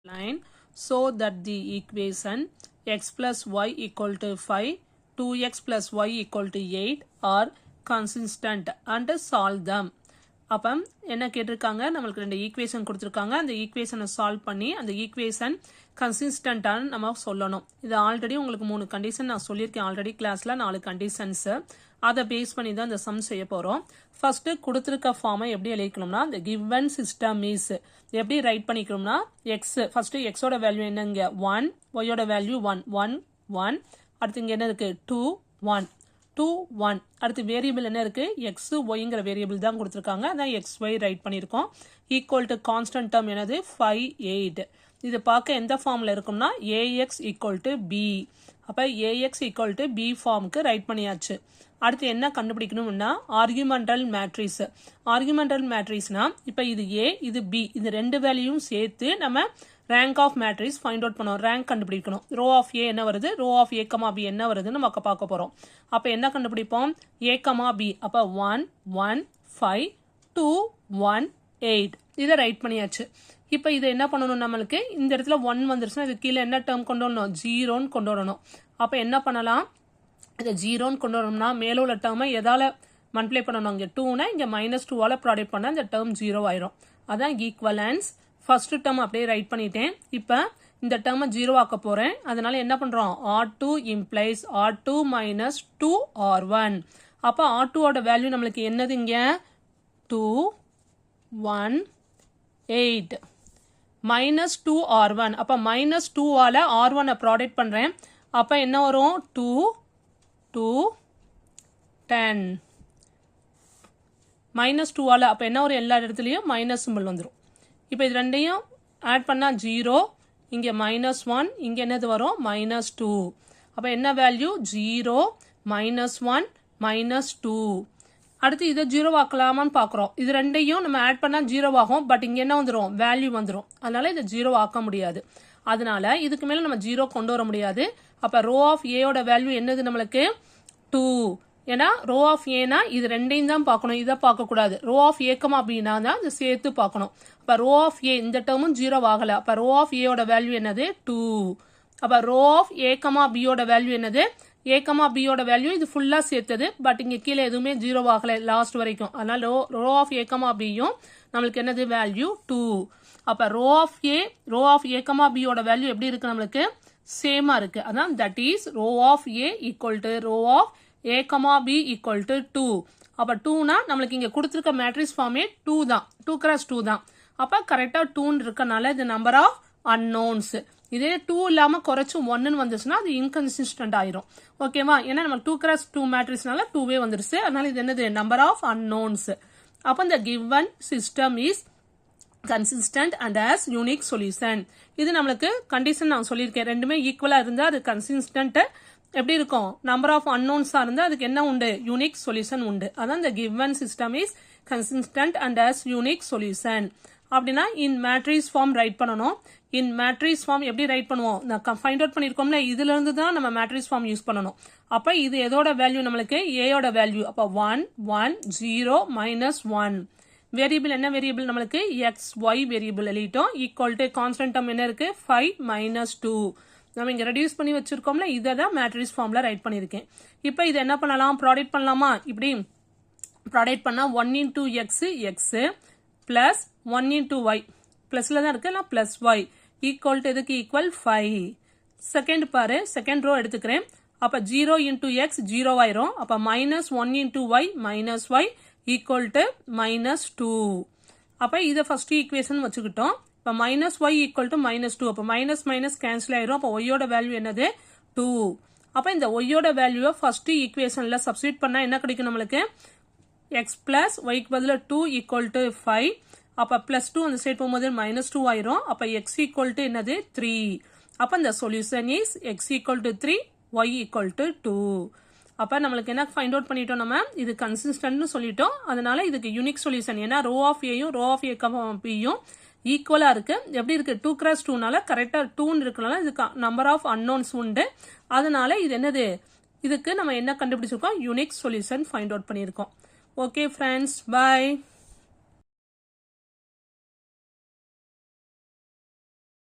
line so that the equation x plus y equal to 5, 2x plus y equal to 8 are consistent and solve them. அப்போ என்ன கேட்டிருக்காங்க, நம்மளுக்கு ரெண்டு equation கொடுத்துருக்காங்க. அந்த ஈக்குவேஷனை சால்வ் பண்ணி அந்த ஈக்குவேஷன் கன்சிஸ்டன்டானு நம்ம சொல்லணும். இது ஆல்ரெடி உங்களுக்கு 3 கண்டிஷன் நான் சொல்லியிருக்கேன். ஆல்ரெடி கிளாஸில் 4 கண்டிஷன்ஸு. அதை பேஸ் பண்ணி தான் இந்த சம் செய்ய போகிறோம். ஃபர்ஸ்ட்டு கொடுத்துருக்க ஃபார்மை எப்படி எழுதிக்கணும்னா, இந்த கிவன் சிஸ்டம் இஸ் எப்படி ரைட் பண்ணிக்கணும்னா, எக்ஸ் ஃபர்ஸ்ட்டு எக்ஸோட வேல்யூ என்னங்க 1, ஒய்யோட வேல்யூ 1 1 1, அடுத்து இங்கே என்ன இருக்குது 2 1 2 1, அடுத்து வேரியபிள் என்ன இருக்குது எக்ஸ் ஒய்ங்கிற வேரியபிள் தான் கொடுத்துருக்காங்க. அதான் எக்ஸ் ஒய் ரைட் பண்ணியிருக்கோம். ஈக்குவல் டு கான்ஸ்டன்ட் டேர்ம் என்னது 5 8. இது பார்க்க எந்த ஃபார்மில் இருக்கும்னா ஏஎக்ஸ் ஈக்குவல் டு பி. அப்போ ஏஎக்ஸ் ஈக்குவல் டு பி ஃபார்முக்கு ரைட் பண்ணியாச்சு. அடுத்து என்ன கண்டுபிடிக்கணும்னா ஆர்குமெண்டல் மேட்ரிக்ஸ். ஆர்குமெண்டல் மேட்ரிக்ஸ்னா இப்போ இது ஏ இது பி, இந்த ரெண்டு வேல்யூயும் சேர்த்து நம்ம rank of matrix find out பண்ணுவோம். ரேங்க் கண்டுபிடிக்கணும். ரோ ஆஃப் ஏ என்ன வருது, row of A comma B என்ன வருதுன்னு நம்ம பார்க்க போகிறோம். அப்போ என்ன கண்டுபிடிப்போம், ஏ கமா பி. அப்போ 1 1 5 2 1 8 இதை ரைட் பண்ணியாச்சு. இப்போ இதை என்ன பண்ணணும், நம்மளுக்கு இந்த இடத்துல 1 வந்துருச்சுன்னா இது கீழே என்ன டேர்ம் கொண்டு வரணும், 0ன்னு கொண்டு வரணும். அப்போ என்ன பண்ணலாம், இதை 0ன்னு கொண்டு வரணும்னா மேலே உள்ள டேர்மை எதால் மல்டிப்ளை பண்ணணும், இங்கே 2னா இங்கே -2ஆல் ப்ராடக்ட் பண்ணால் இந்த டேர்ம் 0 ஆயிரும். அதான் ஈக்குவலன்ஸ். ஃபர்ஸ்ட் டேர்ம் அப்படியே ரைட் பண்ணிட்டேன். இப்போ இந்த டேர்மை 0 ஆக்க போகிறேன். அதனால என்ன பண்ணுறோம், R2 implies R2 minus 2R1. அப்போ R2ஓட வேல்யூ நம்மளுக்கு என்னது, இங்கே 2 1 8 மைனஸ் 2R1. அப்போ -2ஆல் R1 ப்ராடக்ட் பண்ணுறேன். அப்போ என்ன வரும் 2 2 10 -2ஆல். அப்போ என்ன வரும், எல்லா இடத்துலையும் மைனஸ் சிம்பிள் வந்துடும். இப்போ இது ரெண்டையும் ஆட் பண்ணால் 0, இங்கே -1, இங்கே என்னது வரும் -2. அப்போ என்ன வேல்யூ 0 -1 -2. அடுத்து இதை 0 ஆக்கலாமான்னு பார்க்குறோம். இது ரெண்டையும் நம்ம ஆட் பண்ணால் 0 ஆகும். பட் இங்கே என்ன வந்துடும், வேல்யூ வந்துடும். அதனால இதை 0 ஆக்க முடியாது. அதனால இதுக்கு மேலே நம்ம 0 கொண்டு வர முடியாது. அப்போ ரோ ஆஃப் ஏயோட வேல்யூ என்னது நம்மளுக்கு 2. ஏன்னா ரோ ஆஃப் ஏனா இது ரெண்டையும் தான் பார்க்கணும், இதை பார்க்கக்கூடாது. ரோ ஆஃப் ஏக்கமா அப்படின்னா தான் இதை சேர்த்து பார்க்கணும். அப்போ ரோ ஆஃப் ஏ இந்த டேர்மும் 0 ஆகலை. அப்போ ரோ ஆஃப் ஏயோட வேல்யூ என்னது 2. அப்போ ரோ ஆஃப் ஏக்கமா பியோட வேல்யூ என்னது, ஏக்கமா பியோட வேல்யூ இது ஃபுல்லாக சேர்த்தது. பட் இங்கே கீழே எதுவுமே 0 ஆகலை லாஸ்ட் வரைக்கும். அதனால ரோ ஆஃப் ஏக்கமா பியும் நம்மளுக்கு என்னது வேல்யூ 2. அப்போ ரோ ஆஃப் ஏக்கமா பியோட வேல்யூ எப்படி இருக்கு, நம்மளுக்கு சேமா இருக்கு. அதான் that is row of A equal to row of A comma B equal to 2. அப்போ 2னா நம்மளுக்கு இங்கே கொடுத்துருக்க மேட்ரிக்ஸ் ஃபார்மே 2 தான், 2x2 தான். அப்போ கரெக்டாக 2ன்னு இருக்கனால இது நம்பர் ஆஃப் அன்னோன்ஸ். இதே 2 இல்லாமல் குறைச்சி 1ன்னு வந்துச்சுன்னா அது இன்கன்சிஸ்டன்ட் ஆயிரும். ஓகேவா, ஏன்னா நம்ம 2x2 மேட்ரிக்ஸ்னால 2வே வந்துருச்சு. அதனால இது என்னது நம்பர் ஆஃப் அன்னோன்ஸ். அப்போ இந்த given system is consistent and has unique solution. இது நம்மளுக்கு கண்டிஷன் நான் சொல்லியிருக்கேன். ரெண்டுமே ஈக்குவலாக இருந்தால் அது கன்சிஸ்டன்ட் எப்படி இருக்கும், நம்பர் ஆஃப் அன்னோன்ஸாக இருந்தால் அதுக்கு என்ன உண்டு, யூனிக் சொல்யூஷன் உண்டு. அதான் இந்த given system is consistent and has unique solution. அப்படின்னா இன் மேட்ரிக்ஸ் ஃபார்ம் ரைட் பண்ணணும். இன் மேட்ரிக்ஸ் ஃபார்ம் எப்படி ரைட் பண்ணுவோம், நான் ஃபைண்ட் அவுட் பண்ணியிருக்கோம்ல, இதுல இருந்து தான் நம்ம மேட்ரிக்ஸ் ஃபார்ம் யூஸ் பண்ணணும். அப்போ இது எதோட வேல்யூ நம்மளுக்கு ஏயோட வேல்யூ. அப்போ 1 1 0 -1. வேரியபிள் என்ன வேரியபிள் நம்மளுக்கு எக்ஸ் ஒய் வேரியபிள் எழுதிட்டோம். ஈக்குவல் டு கான்ஸ்டன்ட் டேர்ம் என்ன இருக்கு 5 -2. நம்ம இங்கே ரெடியூஸ் பண்ணி வச்சிருக்கோம்ல, இதை தான் மேட்ரிக்ஸ் ஃபார்ம்ல ரைட் பண்ணியிருக்கேன். இப்போ இதை என்ன பண்ணலாம், ப்ராடக்ட் பண்ணலாமா. இப்படி ப்ராடக்ட் பண்ணால் 1 into x X plus 1 into y பிளஸ்ல தான் இருக்கு, நான் பிளஸ் ஒய் ஈக்குவல் டு இதுக்கு ஈக்குவல் 5. செகண்ட் பாரு, செகண்ட் ரோ எடுத்துக்கிறேன். அப்போ 0 into x 0 ஆயிரும். அப்போ -1 into y -y equal to -2. அப்போ இதை ஃபர்ஸ்ட் ஈக்குவேஷன் வச்சுக்கிட்டோம். இப்போ -y ஈக்குவல் டு -2. அப்போ மைனஸ் மைனஸ் கேன்சல் ஆயிரும். அப்போ ஒய்யோட வேல்யூ என்னது 2. அப்போ இந்த ஒய்யோட வேல்யூவை ஃபர்ஸ்ட் ஈக்குவேஷன்ல சப்ஸ்டிட் பண்ணா என்ன கிடைக்கும் நம்மளுக்கு, எக்ஸ் பிளஸ் ஒய்க்கு பதில் 2 ஈக்குவல் டு 5. அப்போ +2 அந்த சைட் போகும்போது -2 ஆயிரும். அப்போ எக்ஸ் ஈக்குவல் டு என்னது 3. அப்போ இந்த solution is x equal to 3 y equal to 2. அப்போ நம்மளுக்கு என்ன ஃபைண்ட் அவுட் பண்ணிட்டோம், நம்ம இது கன்சிஸ்டன்ட்னு சொல்லிட்டோம். அதனால இதுக்கு யூனிக் சொல்யூஷன். ஏன்னா ரோ ஆஃப் ஏயும் ரோ ஆஃப் ஏ பியும் ஈக்குவலா இருக்கு. எப்படி இருக்கு 2x2னால கரெக்டா 2ன்னு இருக்கனால இதுக்கு நம்பர் ஆஃப் அன்னோன்ஸ் உண்டு. அதனால இது என்னது, இதுக்கு நம்ம என்ன கண்டுபிடிச்சிருக்கோம், யூனிக் சொல்யூஷன் ஃபைண்ட் அவுட் பண்ணியிருக்கோம். Okay friends, by.